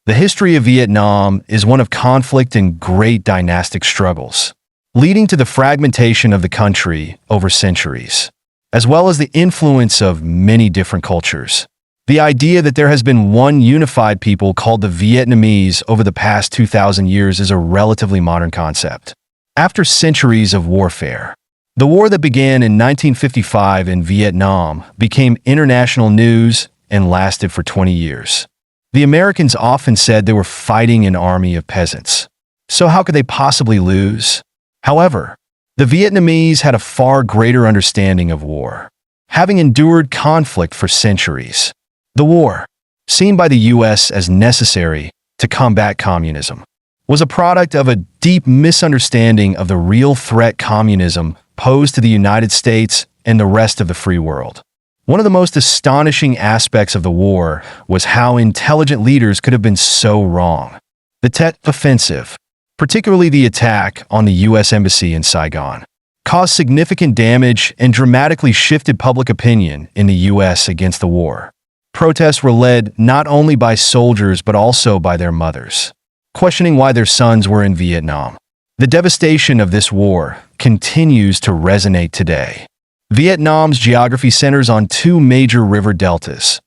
The history of Vietnam is one of conflict and great dynastic struggles, leading to the fragmentation of the country over centuries, as well as the influence of many different cultures. The idea that there has been one unified people called the Vietnamese over the past 2,000 years is a relatively modern concept. After centuries of warfare, the war that began in 1955 in Vietnam became international news and lasted for 20 years. The Americans often said they were fighting an army of peasants. So how could they possibly lose? However, the Vietnamese had a far greater understanding of war, having endured conflict for centuries. The war, seen by the U.S. as necessary to combat communism, was a product of a deep misunderstanding of the real threat communism posed to the United States and the rest of the free world. One of the most astonishing aspects of the war was how intelligent leaders could have been so wrong. The Tet Offensive, particularly the attack on the U.S. Embassy in Saigon, caused significant damage and dramatically shifted public opinion in the U.S. against the war. Protests were led not only by soldiers but also by their mothers, questioning why their sons were in Vietnam. The devastation of this war continues to resonate today. Vietnam's geography centers on two major river deltas,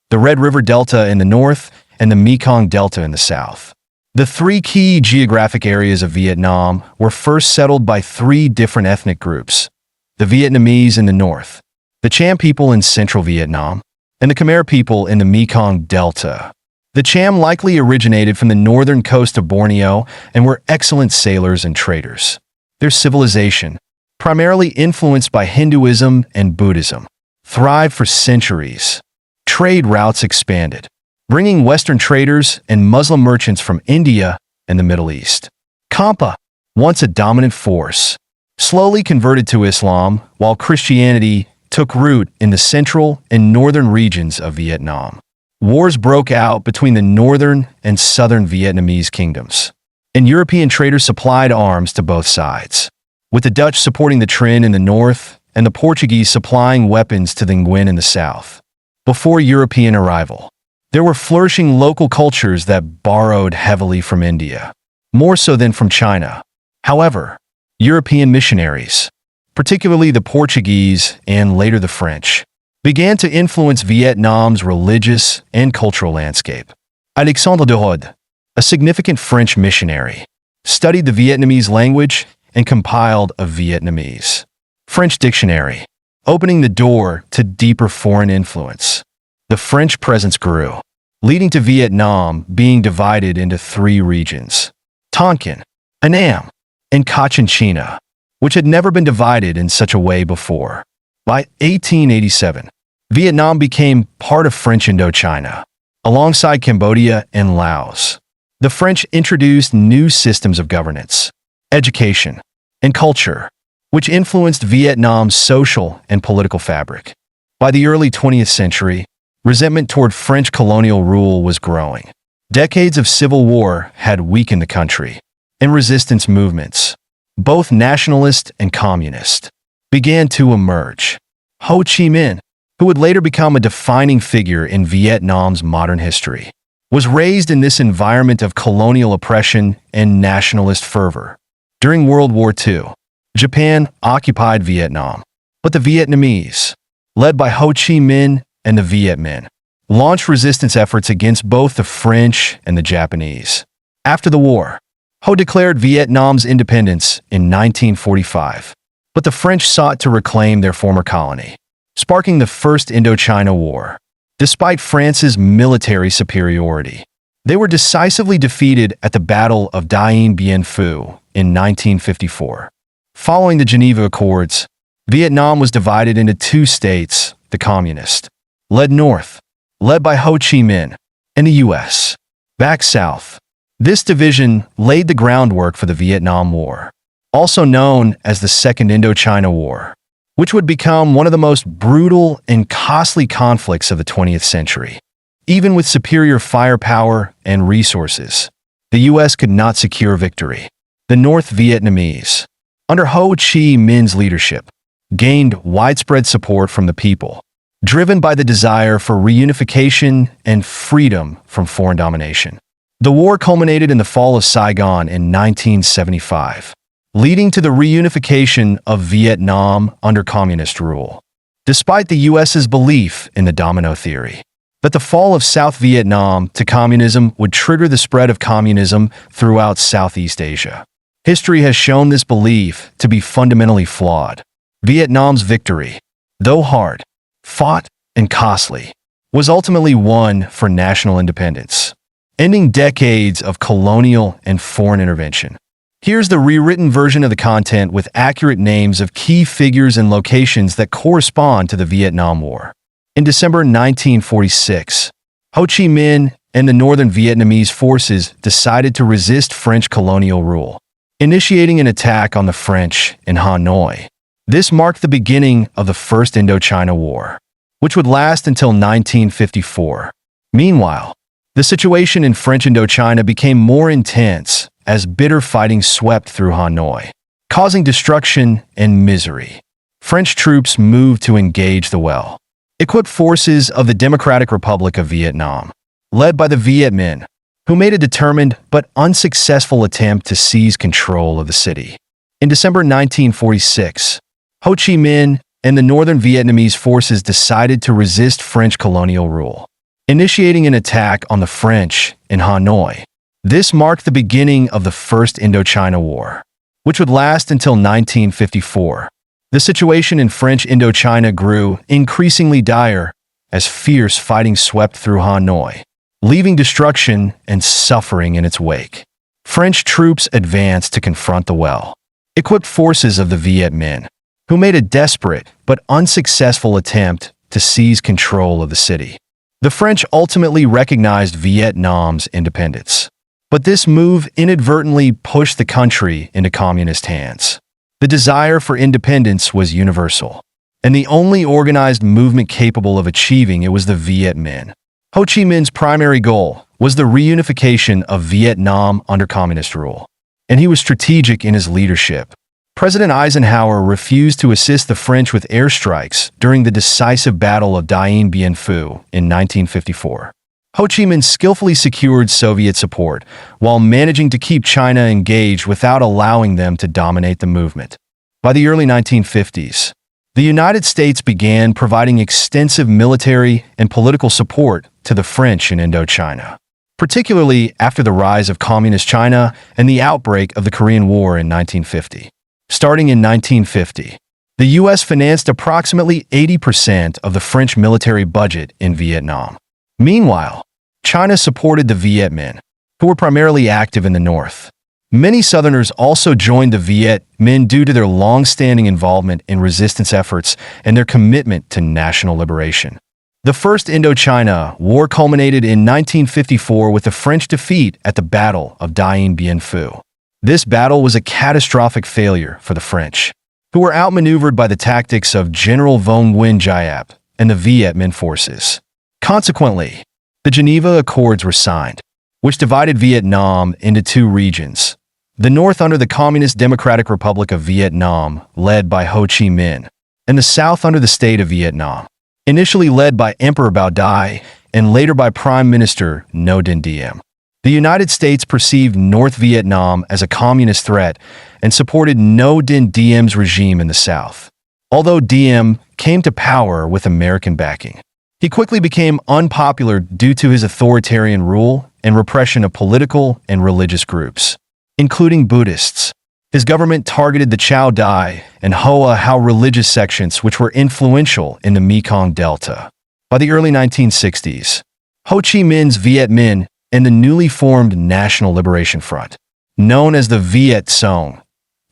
the Red River Delta in the north and the Mekong Delta in the south. The three key geographic areas of Vietnam were first settled by three different ethnic groups: the Vietnamese in the north, the Cham people in central Vietnam, and the Khmer people in the Mekong Delta. The Cham likely originated from the northern coast of Borneo and were excellent sailors and traders. Their civilization, primarily influenced by Hinduism and Buddhism, thrived for centuries. Trade routes expanded, bringing Western traders and Muslim merchants from India and the Middle East. Kampa, once a dominant force, slowly converted to Islam, while Christianity took root in the central and northern regions of Vietnam. Wars broke out between the northern and southern Vietnamese kingdoms, and European traders supplied arms to both sides, with the Dutch supporting the Trinh in the north and the Portuguese supplying weapons to the Nguyen in the south. Before European arrival, there were flourishing local cultures that borrowed heavily from India, more so than from China. However, European missionaries, particularly the Portuguese and later the French, began to influence Vietnam's religious and cultural landscape. Alexandre de Rode, a significant French missionary, studied the Vietnamese language and compiled a Vietnamese French dictionary, opening the door to deeper foreign influence. The French presence grew, leading to Vietnam being divided into three regions: Tonkin, Annam, and Cochinchina, which had never been divided in such a way before. By 1887, Vietnam became part of French Indochina, alongside Cambodia and Laos. The French introduced new systems of governance, education, and culture, which influenced Vietnam's social and political fabric. By the early 20th century, resentment toward French colonial rule was growing. Decades of civil war had weakened the country, and resistance movements, both nationalist and communist, began to emerge. Ho Chi Minh, who would later become a defining figure in Vietnam's modern history, was raised in this environment of colonial oppression and nationalist fervor. During World War II, Japan occupied Vietnam, but the Vietnamese, led by Ho Chi Minh and the Viet Minh, launched resistance efforts against both the French and the Japanese. After the war, Ho declared Vietnam's independence in 1945, but the French sought to reclaim their former colony, sparking the First Indochina War. Despite France's military superiority, they were decisively defeated at the Battle of Dien Bien Phu in 1954. Following the Geneva Accords, Vietnam was divided into two states: the communist, led north, led by Ho Chi Minh, and the U.S., back south. This division laid the groundwork for the Vietnam War, also known as the Second Indochina War, which would become one of the most brutal and costly conflicts of the 20th century. Even with superior firepower and resources, the U.S. could not secure victory. The North Vietnamese, under Ho Chi Minh's leadership, gained widespread support from the people, driven by the desire for reunification and freedom from foreign domination. The war culminated in the fall of Saigon in 1975, leading to the reunification of Vietnam under communist rule. Despite the U.S.'s belief in the domino theory, that the fall of South Vietnam to communism would trigger the spread of communism throughout Southeast Asia. History has shown this belief to be fundamentally flawed. Vietnam's victory, though hard, fought, and costly, was ultimately won for national independence, ending decades of colonial and foreign intervention. Here's the rewritten version of the content with accurate names of key figures and locations that correspond to the Vietnam War. In December 1946, Ho Chi Minh and the Northern Vietnamese forces decided to resist French colonial rule, initiating an attack on the French in Hanoi. This marked the beginning of the First Indochina War, which would last until 1954. Meanwhile, the situation in French Indochina became more intense as bitter fighting swept through Hanoi, causing destruction and misery. French troops moved to engage the well-equipped forces of the Democratic Republic of Vietnam, led by the Viet Minh, who made a determined but unsuccessful attempt to seize control of the city. In December 1946, Ho Chi Minh and the Northern Vietnamese forces decided to resist French colonial rule, initiating an attack on the French in Hanoi. This marked the beginning of the First Indochina War, which would last until 1954. The situation in French Indochina grew increasingly dire as fierce fighting swept through Hanoi, leaving destruction and suffering in its wake. French troops advanced to confront the well-equipped forces of the Viet Minh, who made a desperate but unsuccessful attempt to seize control of the city. The French ultimately recognized Vietnam's independence, but this move inadvertently pushed the country into communist hands. The desire for independence was universal, and the only organized movement capable of achieving it was the Viet Minh. Ho Chi Minh's primary goal was the reunification of Vietnam under communist rule, and he was strategic in his leadership. President Eisenhower refused to assist the French with airstrikes during the decisive Battle of Dien Bien Phu in 1954. Ho Chi Minh skillfully secured Soviet support while managing to keep China engaged without allowing them to dominate the movement. By the early 1950s, the United States began providing extensive military and political support to the French in Indochina, particularly after the rise of Communist China and the outbreak of the Korean War in 1950. Starting in 1950, the U.S. financed approximately 80% of the French military budget in Vietnam. Meanwhile, China supported the Viet Minh, who were primarily active in the north. Many Southerners also joined the Viet Minh due to their long-standing involvement in resistance efforts and their commitment to national liberation. The First Indochina War culminated in 1954 with the French defeat at the Battle of Dien Bien Phu. This battle was a catastrophic failure for the French, who were outmaneuvered by the tactics of General von Nguyen Giap and the Viet Minh forces. Consequently, the Geneva Accords were signed, which divided Vietnam into two regions: the north under the Communist Democratic Republic of Vietnam, led by Ho Chi Minh, and the south under the State of Vietnam, initially led by Emperor Bao Dai and later by Prime Minister Ngo Dinh Diem. The United States perceived North Vietnam as a communist threat and supported Ngo Dinh Diem's regime in the south. Although Diem came to power with American backing, he quickly became unpopular due to his authoritarian rule and repression of political and religious groups, including Buddhists. His government targeted the Chao Dai and Hoa Hao religious sections which were influential in the Mekong Delta. By the early 1960s, Ho Chi Minh's Viet Minh and the newly formed National Liberation Front, known as the Viet Cong,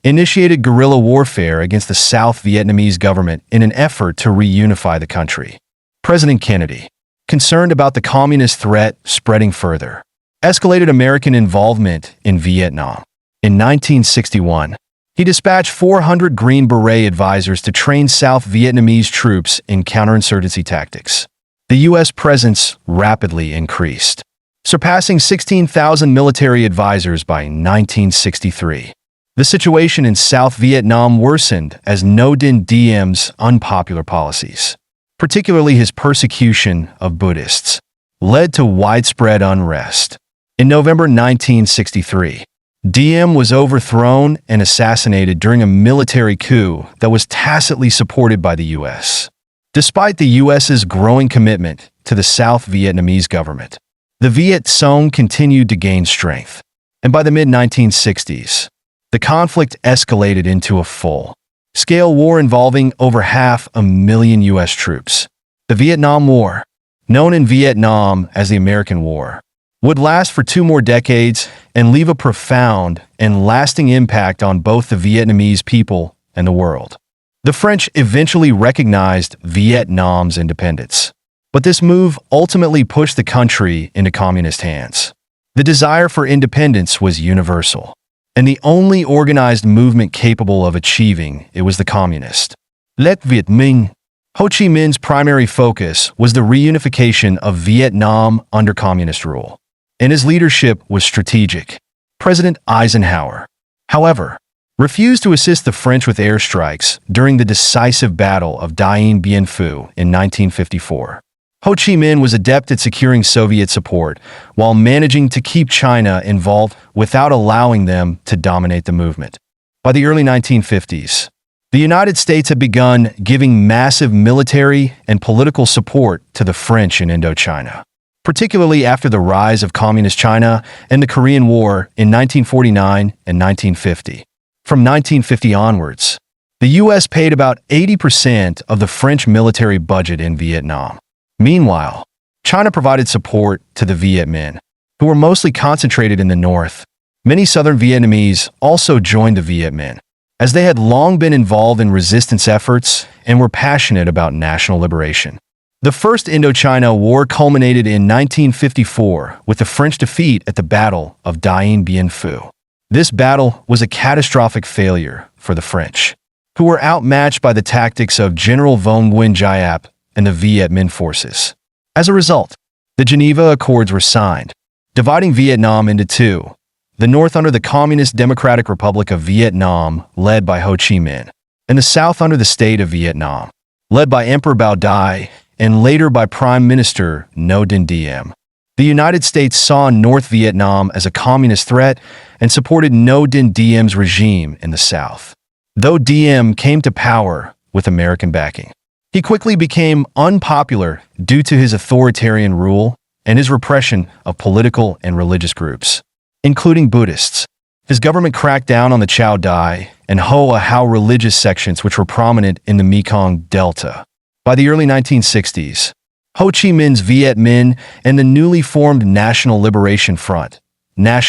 initiated guerrilla warfare against the South Vietnamese government in an effort to reunify the country. President Kennedy, concerned about the communist threat spreading further, escalated American involvement in Vietnam. In 1961, he dispatched 400 Green Beret advisors to train South Vietnamese troops in counterinsurgency tactics. The U.S. presence rapidly increased, surpassing 16,000 military advisors by 1963. The situation in South Vietnam worsened as Ngo Dinh Diem's unpopular policies, particularly his persecution of Buddhists, led to widespread unrest. In November 1963, Diem was overthrown and assassinated during a military coup that was tacitly supported by the U.S. Despite the U.S.'s growing commitment to the South Vietnamese government, the Viet Cong continued to gain strength, and by the mid-1960s, the conflict escalated into a full-scale war involving over 500,000 U.S. troops. The Vietnam War, known in Vietnam as the American War, would last for 2 more decades and leave a profound and lasting impact on both the Vietnamese people and the world. The French eventually recognized Vietnam's independence, but this move ultimately pushed the country into communist hands. The desire for independence was universal, and the only organized movement capable of achieving it was the communist. Let Viet Minh. Ho Chi Minh's primary focus was the reunification of Vietnam under communist rule, and his leadership was strategic. President Eisenhower, however, refused to assist the French with airstrikes during the decisive Battle of Dien Bien Phu in 1954. Ho Chi Minh was adept at securing Soviet support while managing to keep China involved without allowing them to dominate the movement. By the early 1950s, the United States had begun giving massive military and political support to the French in Indochina, particularly after the rise of Communist China and the Korean War in 1949 and 1950. From 1950 onwards, the U.S. paid about 80% of the French military budget in Vietnam. Meanwhile, China provided support to the Viet Minh, who were mostly concentrated in the north. Many southern Vietnamese also joined the Viet Minh, as they had long been involved in resistance efforts and were passionate about national liberation. The First Indochina War culminated in 1954 with the French defeat at the Battle of Dien Bien Phu. This battle was a catastrophic failure for the French, who were outmatched by the tactics of General von Nguyen Giap and the Viet Minh forces. As a result, the Geneva Accords were signed, dividing Vietnam into 2, the north under the Communist Democratic Republic of Vietnam, led by Ho Chi Minh, and the south under the State of Vietnam, led by Emperor Bao Dai and later by Prime Minister Ngo Dinh Diem. The United States saw North Vietnam as a communist threat and supported Ngo Dinh Diem's regime in the south. Though Diem came to power with American backing, he quickly became unpopular due to his authoritarian rule and his repression of political and religious groups, including Buddhists. His government cracked down on the Chao Dai and Hoa Hao religious sections which were prominent in the Mekong Delta. By the early 1960s, Ho Chi Minh's Viet Minh and the newly formed National Liberation Front, known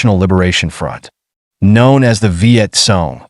as the Viet Cong,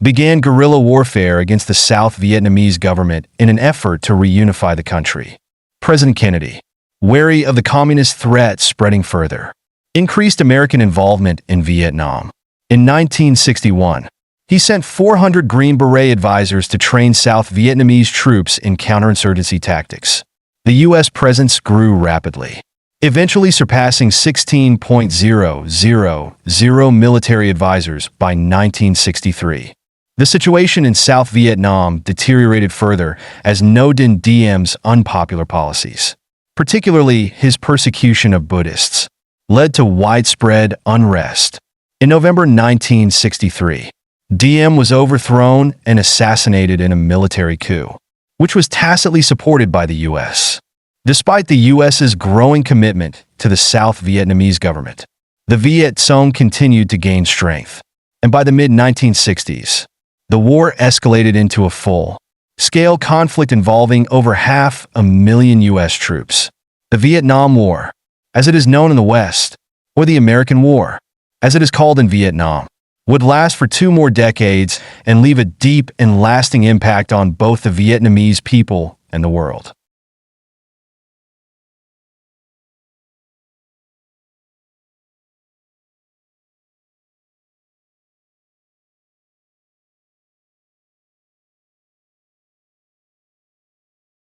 began guerrilla warfare against the South Vietnamese government in an effort to reunify the country. President Kennedy, wary of the communist threat spreading further, increased American involvement in Vietnam. In 1961, he sent 400 Green Beret advisors to train South Vietnamese troops in counterinsurgency tactics. The U.S. presence grew rapidly, eventually surpassing 16,000 military advisors by 1963. The situation in South Vietnam deteriorated further as Ngo Dinh Diem's unpopular policies, particularly his persecution of Buddhists, led to widespread unrest. In November 1963, Diem was overthrown and assassinated in a military coup, which was tacitly supported by the U.S. Despite the U.S.'s growing commitment to the South Vietnamese government, the Viet Cong continued to gain strength, and by the mid-1960s, the war escalated into a full-scale conflict involving over 500,000 U.S. troops. The Vietnam War, as it is known in the West, or the American War, as it is called in Vietnam, would last for 2 more decades and leave a deep and lasting impact on both the Vietnamese people and the world.